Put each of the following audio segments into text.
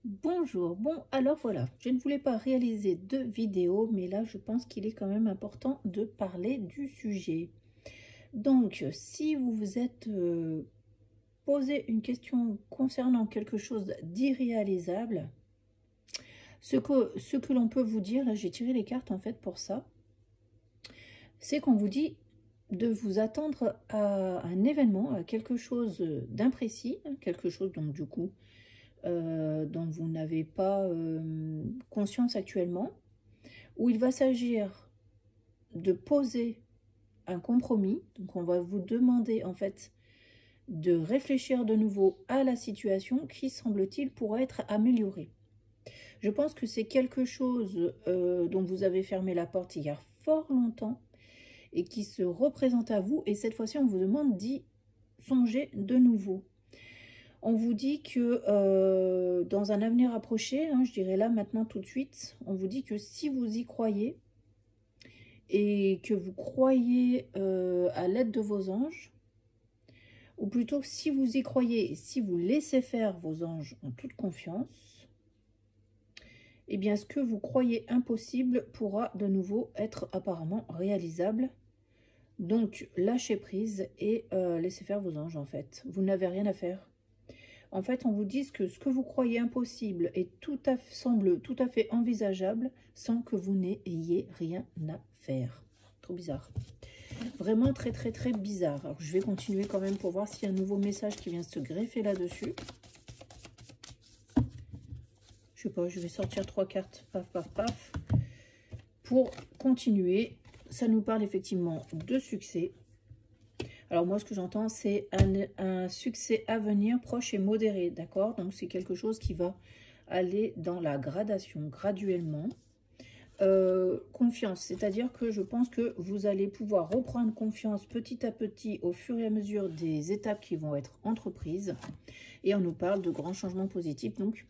Bonjour, bon alors voilà, je ne voulais pas réaliser de vidéo, mais là je pense qu'il est quand même important de parler du sujet. Donc si vous vous êtes posé une question concernant quelque chose d'irréalisable, ce que l'on peut vous dire, là j'ai tiré les cartes en fait pour ça, c'est qu'on vous dit de vous attendre à un événement, à quelque chose d'imprécis, quelque chose donc du coup dont vous n'avez pas conscience actuellement, où il va s'agir de poser un compromis. Donc on va vous demander en fait de réfléchir de nouveau à la situation qui semble-t-il pourrait être améliorée. Je pense que c'est quelque chose dont vous avez fermé la porte il y a fort longtemps et qui se représente à vous, et cette fois-ci on vous demande d'y songer de nouveau. On vous dit que dans un avenir approché, hein, je dirais là maintenant tout de suite, on vous dit que si vous y croyez et que vous croyez à l'aide de vos anges, ou plutôt si vous y croyez et si vous laissez faire vos anges en toute confiance, eh bien ce que vous croyez impossible pourra de nouveau être apparemment réalisable. Donc lâchez prise et laissez faire vos anges en fait. Vous n'avez rien à faire. En fait, on vous dit que ce que vous croyez impossible est semble tout à fait envisageable sans que vous n'ayez rien à faire. Trop bizarre. Vraiment très très très bizarre. Alors je vais continuer quand même pour voir s'il y a un nouveau message qui vient se greffer là-dessus. Je sais pas, je vais sortir 3 cartes, paf paf paf. Pour continuer, ça nous parle effectivement de succès. Alors moi, ce que j'entends, c'est un succès à venir, proche et modéré, d'accord? Donc c'est quelque chose qui va aller dans la gradation, graduellement. Confiance, c'est-à-dire que je pense que vous allez pouvoir reprendre confiance petit à petit au fur et à mesure des étapes qui vont être entreprises. Et on nous parle de grands changements positifs. Donc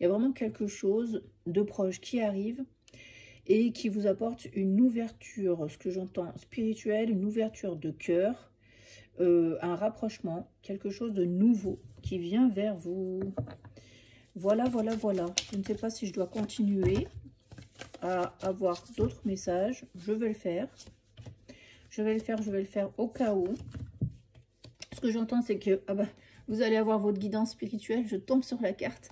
il y a vraiment quelque chose de proche qui arrive et qui vous apporte une ouverture, ce que j'entends, spirituelle, une ouverture de cœur. Un rapprochement, quelque chose de nouveau qui vient vers vous. Voilà, voilà, voilà. Je ne sais pas si je dois continuer à avoir d'autres messages. Je vais le faire. Je vais le faire au cas où. Ce que j'entends, c'est que vous allez avoir votre guidance spirituelle. Je tombe sur la carte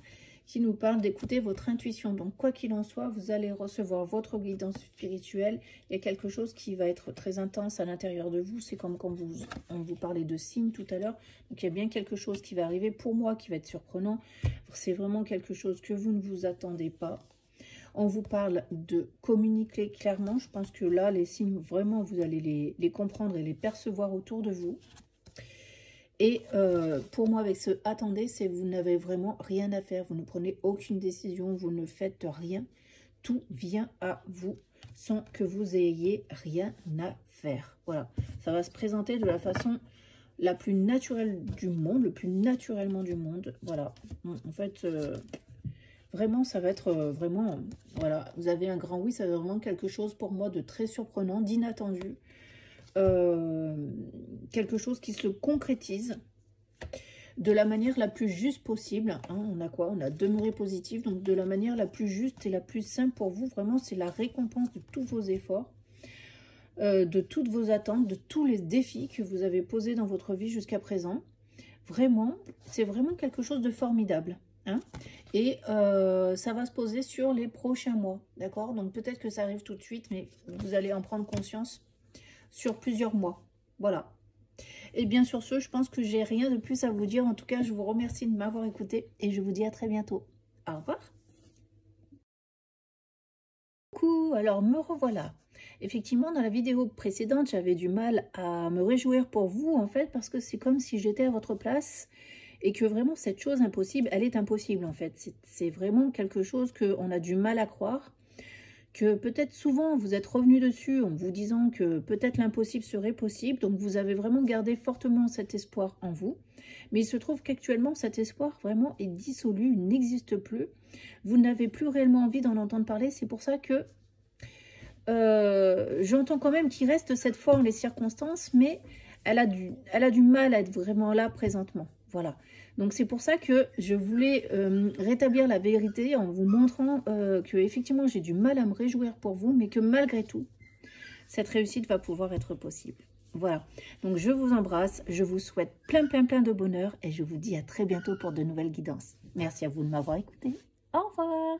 qui nous parle d'écouter votre intuition. Donc, quoi qu'il en soit, vous allez recevoir votre guidance spirituelle. Il y a quelque chose qui va être très intense à l'intérieur de vous. C'est comme quand on vous parlait de signes tout à l'heure. Donc, il y a bien quelque chose qui va arriver pour moi, qui va être surprenant. C'est vraiment quelque chose que vous ne vous attendez pas. On vous parle de communiquer clairement. Je pense que là, les signes, vraiment, vous allez les comprendre et les percevoir autour de vous. Et pour moi, avec ce « attendez », c'est vous n'avez vraiment rien à faire. Vous ne prenez aucune décision, vous ne faites rien. Tout vient à vous sans que vous ayez rien à faire. Voilà, ça va se présenter de la façon la plus naturelle du monde, le plus naturellement du monde. Voilà, en fait, vraiment, ça va être vraiment... Voilà, vous avez un grand oui, ça va être vraiment quelque chose pour moi de très surprenant, d'inattendu. Quelque chose qui se concrétise de la manière la plus juste possible. Hein, on a quoi? On a demeuré positif, donc de la manière la plus juste et la plus simple pour vous. Vraiment, c'est la récompense de tous vos efforts, de toutes vos attentes, de tous les défis que vous avez posés dans votre vie jusqu'à présent. Vraiment, c'est vraiment quelque chose de formidable. Hein, et ça va se poser sur les prochains mois, d'accord? Donc peut-être que ça arrive tout de suite, mais vous allez en prendre conscience sur plusieurs mois. Voilà. Et bien sur ce, je pense que j'ai rien de plus à vous dire. En tout cas, je vous remercie de m'avoir écouté et je vous dis à très bientôt. Au revoir. Coucou, alors me revoilà. Effectivement, dans la vidéo précédente, j'avais du mal à me réjouir pour vous, en fait, parce que c'est comme si j'étais à votre place et que vraiment cette chose impossible, elle est impossible, en fait. C'est vraiment quelque chose qu'on a du mal à croire. Que peut-être souvent vous êtes revenu dessus en vous disant que peut-être l'impossible serait possible, donc vous avez vraiment gardé fortement cet espoir en vous, mais il se trouve qu'actuellement cet espoir vraiment est dissolu, il n'existe plus, vous n'avez plus réellement envie d'en entendre parler, c'est pour ça que j'entends quand même qu'il reste cette foi en les circonstances, mais elle a du mal à être vraiment là présentement, Voilà. Donc c'est pour ça que je voulais rétablir la vérité en vous montrant que effectivement j'ai du mal à me réjouir pour vous, mais que malgré tout, cette réussite va pouvoir être possible. Voilà. Donc je vous embrasse, je vous souhaite plein de bonheur et je vous dis à très bientôt pour de nouvelles guidances. Merci à vous de m'avoir écouté. Au revoir.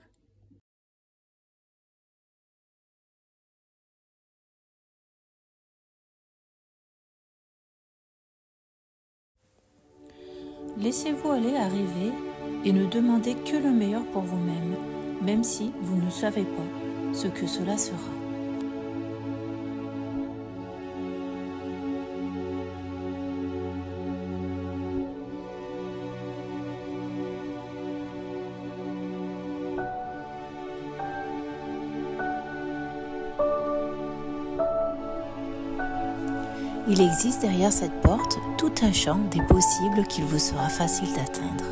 Laissez-vous aller à rêver et ne demandez que le meilleur pour vous-même, même si vous ne savez pas ce que cela sera. Il existe derrière cette porte tout un champ des possibles qu'il vous sera facile d'atteindre.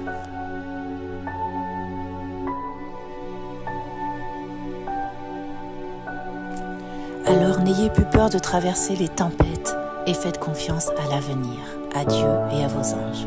Alors n'ayez plus peur de traverser les tempêtes et faites confiance à l'avenir, à Dieu et à vos anges.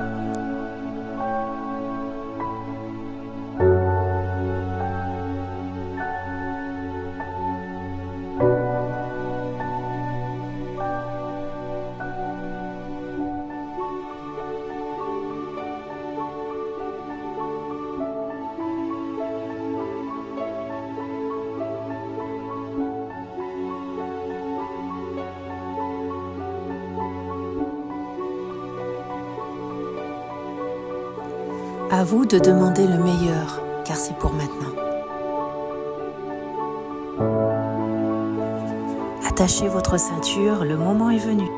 À vous de demander le meilleur, car c'est pour maintenant. Attachez votre ceinture, le moment est venu.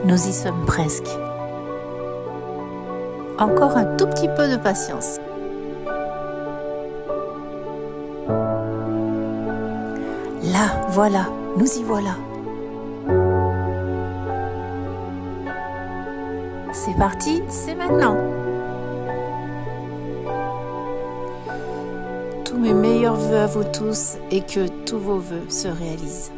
Nous y sommes presque. Encore un tout petit peu de patience. Là, voilà, nous y voilà. C'est parti, c'est maintenant. Tous mes meilleurs vœux à vous tous et que tous vos vœux se réalisent.